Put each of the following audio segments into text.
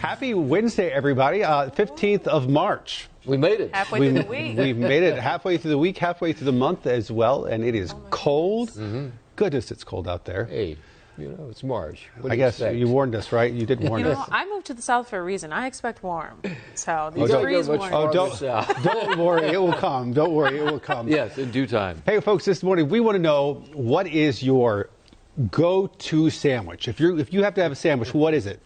Happy Wednesday, everybody. 15th of March. We made it. Halfway through the week. We've made it halfway through the week, halfway through the month as well, and it is cold. Goodness, it's cold out there. Hey, you know, it's March. What do I you guess expect? you warned us, right? You did warn us. I moved to the South for a reason. I expect warm. So these don't freeze go much warm. Don't worry, it will come. Don't worry, it will come. Yes, in due time. Hey, folks, this morning we want to know, what is your go-to sandwich? If you have to have a sandwich, what is it?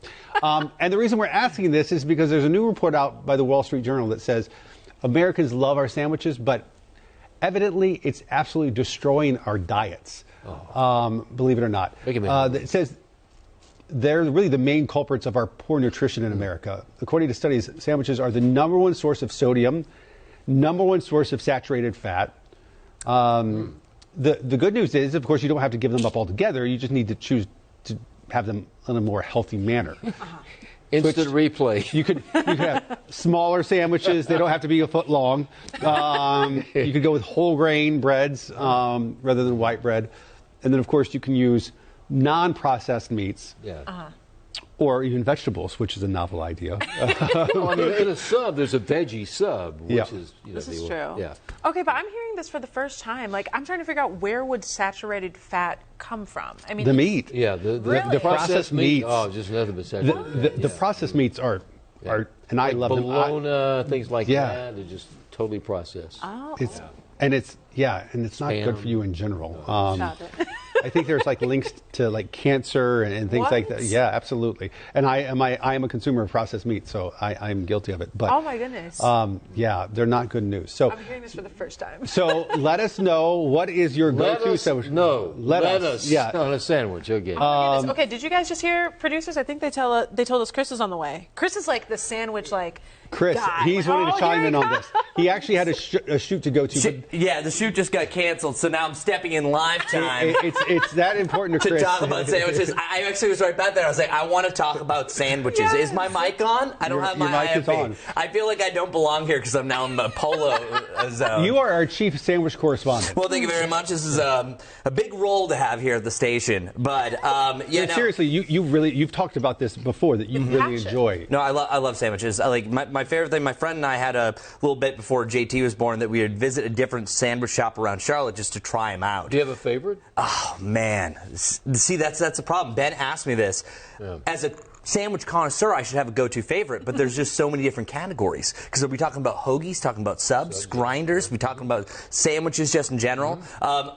And the reason we're asking this is because there's a new report out by the Wall Street Journal that says Americans love our sandwiches, but evidently it's absolutely destroying our diets. Believe it or not. It says they're really the main culprits of our poor nutrition in America. According to studies, sandwiches are the #1 source of sodium, #1 source of saturated fat. The good news is, of course, you don't have to give them up altogether. You just need to choose to have them in a more healthy manner. Instant replay. You could have smaller sandwiches. They don't have to be a foot long. You could go with whole grain breads rather than white bread. And then, of course, you can use non-processed meats. Or even vegetables, which is a novel idea. Well, I mean, in a sub, there's a veggie sub, which is, you know, this is true. Yeah. Okay, but I'm hearing this for the first time. Like, I'm trying to figure out, where would saturated fat come from? I mean, the meat. Yeah, the processed meats. Oh, just nothing but saturated. The processed meats are, and I love them. Bologna, things like that. They're just totally processed. Oh. And it's not good for you in general. Stop it. I think there's like links to like cancer and things like that. Yeah, absolutely. And I am a consumer of processed meat, so I'm guilty of it. But oh my goodness. Yeah, they're not good news. So I'm hearing this for the first time. So let us know, what is your go-to sandwich? Let us on a sandwich. Okay. Okay, did you guys just hear, producers? I think they told us Chris is on the way. Chris is like the sandwich Chris, guy. he's wanting to chime in on this. He actually had a shoot to go to. Yeah, the shoot just got canceled, so now I'm stepping in live time. It's that important to Chris. To talk about sandwiches. I actually was right back there. I was like, I want to talk about sandwiches. Yes. Is my mic on? I don't have my mic is IFB. on. I feel like I don't belong here because I'm now in a polo zone. You are our chief sandwich correspondent. Well, thank you very much. This is a big role to have here at the station. But seriously, you've talked about this before, that you really enjoy. No, I love sandwiches. My favorite thing. My friend and I had a little bit before JT was born that we would visit a different sandwich shop around Charlotte just to try them out. Do you have a favorite? Oh man, see that's the problem. Ben asked me this. As a sandwich connoisseur, I should have a go-to favorite, but there's just so many different categories. Because we'll be talking about hoagies, talking about subs, grinders, we're talking about sandwiches just in general.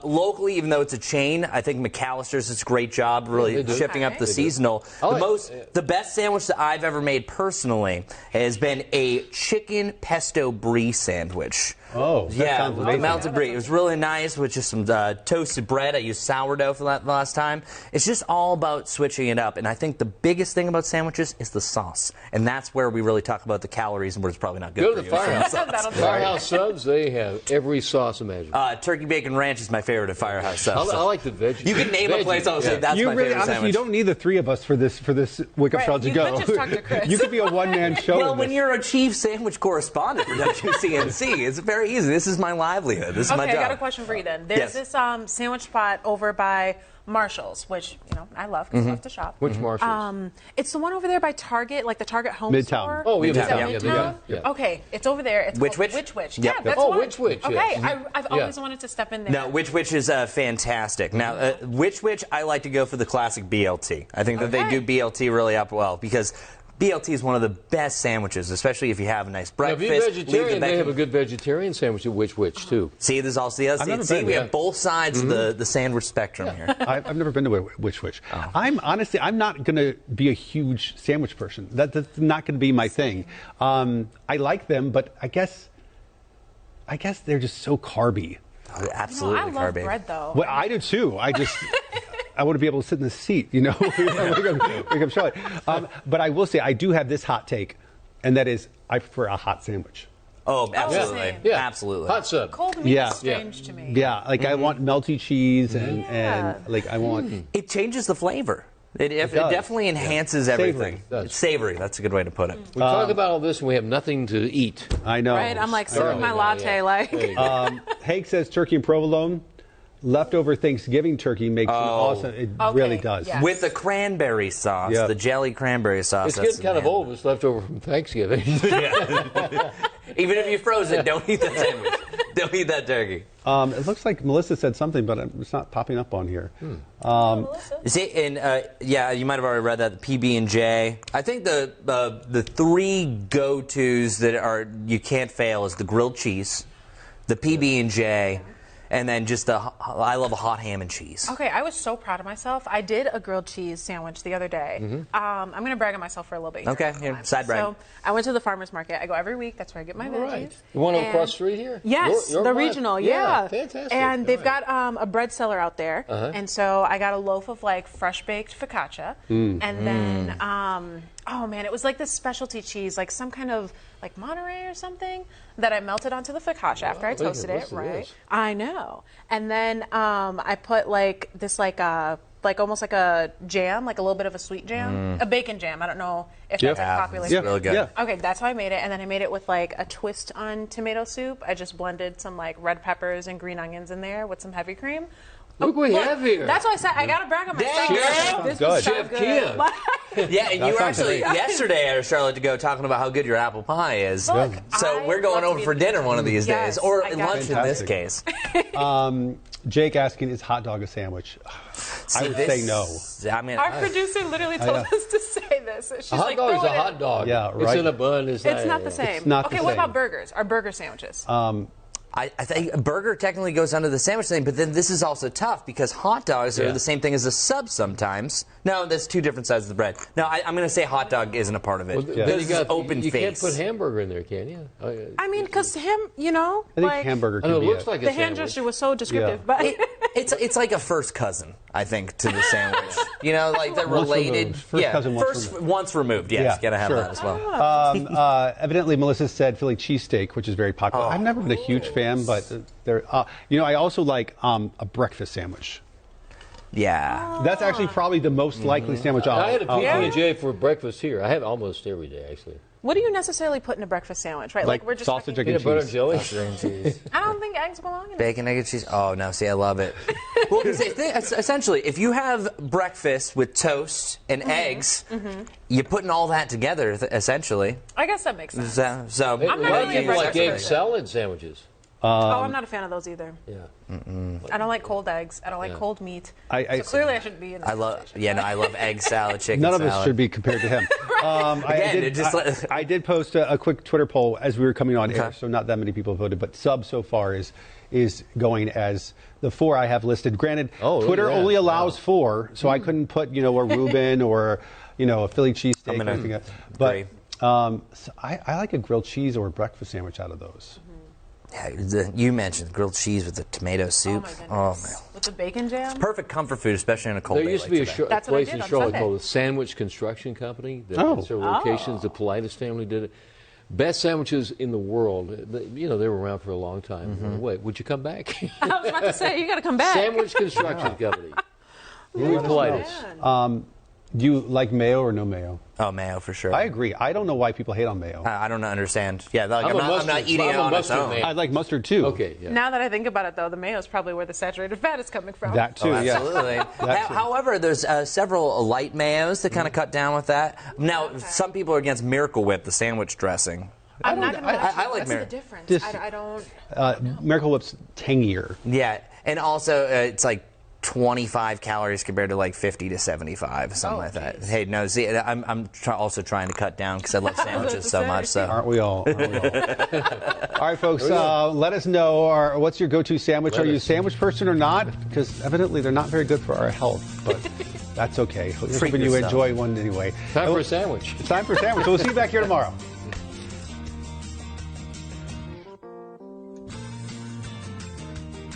Locally, even though it's a chain, I think McAllister's does a great job really shifting up the seasonal. The best sandwich that I've ever made personally has been a chicken pesto brie sandwich. Oh, that sounds amazing. Melted brie. It was really nice with just some toasted bread. I used sourdough for that last time. It's just all about switching it up. And I think the biggest thing about sandwiches is the sauce. And that's where we really talk about the calories and where it's probably not good Go for to you. the Firehouse. Firehouse subs, they have every sauce imaginable. Turkey bacon ranch is my favorite at Firehouse subs. I like the veggie. You can name a place, I'll say that's my favorite sandwich. You don't need the three of us for this Wake Up Charlotte to go. You could just talk to Chris. You could be a one-man show. Well, when you're a chief sandwich correspondent for WCNC, it's very easy. This is my livelihood. This is my job. Okay, I got a question for you then. There's this sandwich spot over by Marshall's, which I love because I love to shop. Which Marshall's? It's the one over there by Target, like the Target home Midtown. store. Oh, Midtown. Yeah. Okay, it's over there. It's Which called Witch? Witch. Yep. Yeah, that's Oh, one. Which Witch, Okay, yes. I've always wanted to step in there. No, Which is fantastic. Now, Which I like to go for the classic BLT. I think that they do BLT really up well because BLT is one of the best sandwiches, especially if you have a nice breakfast. Now, if you're vegetarian, they have a good vegetarian sandwich at Which, too. See, there's also the other side. See, we have both sides of the sandwich spectrum here. I've never been to Which. Oh. I'm not going to be a huge sandwich person. That's not going to be my thing. I like them, but I guess they're just so carby. Oh, absolutely I love bread, though. Well, I do, too. I want to be able to sit in the seat, Wake Up Charlotte. But I will say, I do have this hot take, and that is, I prefer a hot sandwich. Oh, absolutely. Yeah. Absolutely. Hot sub. Cold meat is strange to me. Yeah, I want melty cheese and I want... It changes the flavor. It definitely enhances everything. It's savory. That's a good way to put it. We talk about all this and we have nothing to eat. I know. Right? I'm like sipping my latte. Haig says turkey and provolone. leftover Thanksgiving turkey makes an awesome. It really does. Yes. With the cranberry sauce, Yep. the jelly cranberry sauce. It's getting kind of old. It's left over from Thanksgiving. Even if you froze it, don't eat that sandwich. Don't eat that turkey. It looks like Melissa said something, but it's not popping up on here. See, and you might have already read that, the PB&J. I think the three go-tos that are you can't fail is the grilled cheese, the PB&J, and then just I love a hot ham and cheese. Okay, I was so proud of myself. I did a grilled cheese sandwich the other day. I'm going to brag on myself for a little bit. Okay, here, side brag. So I went to the farmer's market. I go every week. That's where I get my veggies. Right. The one across the street here? Yes, Your the brand? regional. Yeah, fantastic. And they've Right. got a bread seller out there. And so I got a loaf of like fresh baked focaccia. And then, oh man, it was like this specialty cheese, like some kind of like Monterey or something that I melted onto the focaccia after I toasted it. Right. I know. And then I put like this like almost like a jam, like a little bit of a sweet jam, a bacon jam. I don't know if that's like popular. It's really good. Yeah. Okay, that's how I made it, and then I made it with like a twist on tomato soup. I just blended some like red peppers and green onions in there with some heavy cream. Look what we have here. That's why I said I gotta brag on myself. Dang, This good. was so Chef good. Kim. Yeah, and you were sounds actually great. yesterday at Charlotte to go talking about how good your apple pie is. Look, So I we're going love to over be for in dinner one of these Yes, days, or I got lunch you. in this Fantastic. case. Jake asking, is hot dog a sandwich? I would say no. I mean, Our producer literally told us to say this. She's A hot like, dog is throw a it in. hot dog. Yeah, It's right. in a bun. It's not the same. It's not the okay, what same. about burgers? Are burger sandwiches? I think a burger technically goes under the sandwich thing, but then this is also tough because hot dogs are the same thing as a sub sometimes. No, there's two different sides of the bread. No, I'm going to say hot dog isn't a part of it. Well, This then is open you can't face. put hamburger in there, can you? I mean, because him, you know, I think like, hamburger I can know, it be looks it. like a the hand sandwich. gesture was so descriptive, Yeah. but It's like a first cousin, I think, to the sandwich. You know, like they're Once related. removed. First cousin, once removed. once removed. Yes, Yeah, gotta have sure. that as well. Evidently, Melissa said Philly cheesesteak, which is very popular. I've never been a huge fan, but they're, I also like a breakfast sandwich. Yeah. That's actually probably the most likely sandwich I'll I had a I'll eat. PB&J for breakfast here. I have it almost every day, actually. what do you necessarily put in a breakfast sandwich, right? Like we're just sausage, talking- egg, and Peanut butter and cheese. jelly. I don't think eggs belong in it. Bacon, egg, and cheese. Oh, no, see, I love it. Well, essentially, if you have breakfast with toast and eggs, you're putting all that together, essentially. I guess that makes sense. So A not lot of really a people like breakfast egg person. salad sandwiches. Oh, I'm not a fan of those either. Yeah. I don't like cold eggs. I don't like cold meat. I- so clearly, I shouldn't be in this I love, conversation. I love egg salad, chicken None of salad. us should be compared to him. Again, I did post a quick Twitter poll as we were coming on air, so not that many people voted, but sub so far is going as the 4 I have listed. Granted, Oh, Twitter look at that. only allows 4, so I couldn't put a Reuben or a Philly cheesesteak or gonna anything else. But agree. so I like a grilled cheese or a breakfast sandwich out of those. Yeah, you mentioned grilled cheese with the tomato Oh soup. my goodness. Oh, man. With the bacon jam? Perfect comfort food, especially in a cold There day used to like be today. a That's what I place did in on Charlotte Sunday. called the Sandwich Construction Company. That Oh. had several locations. The Politis family did it. Best sandwiches in the world. They were around for a long time. Wait, would you come back? I was about to say, you got to come back. Sandwich Construction Company. Louis Politis. Man. Do you like mayo or no mayo? Oh, mayo for sure. I agree. I don't know why people hate on mayo. I don't understand. Yeah, like, I'm a I'm not mustard- eating I'm it a on its mustard own. man. I like mustard too. Okay, yeah. Now that I think about it, though, the mayo is probably where the saturated fat is coming from. That too, Oh, yeah. absolutely. However, there's several light mayos that kind of cut down with that. Now, some people are against Miracle Whip, the sandwich dressing. I'm not going to lie to you. I like What's the Mary. difference? This- I don't... Miracle Whip's tangier. Yeah, and also it's like 25 calories compared to like 50 to 75, something like that. geez. Hey, no, see, I'm also trying to cut down because I love sandwiches so much. So Aren't we all? All right, folks, let us know what's your go-to sandwich. Are you a sandwich person or not? Because evidently they're not very good for our health, but that's okay. Treat Hoping you yourself. enjoy one anyway. Time for a sandwich. It's time for a sandwich. We'll see you back here tomorrow.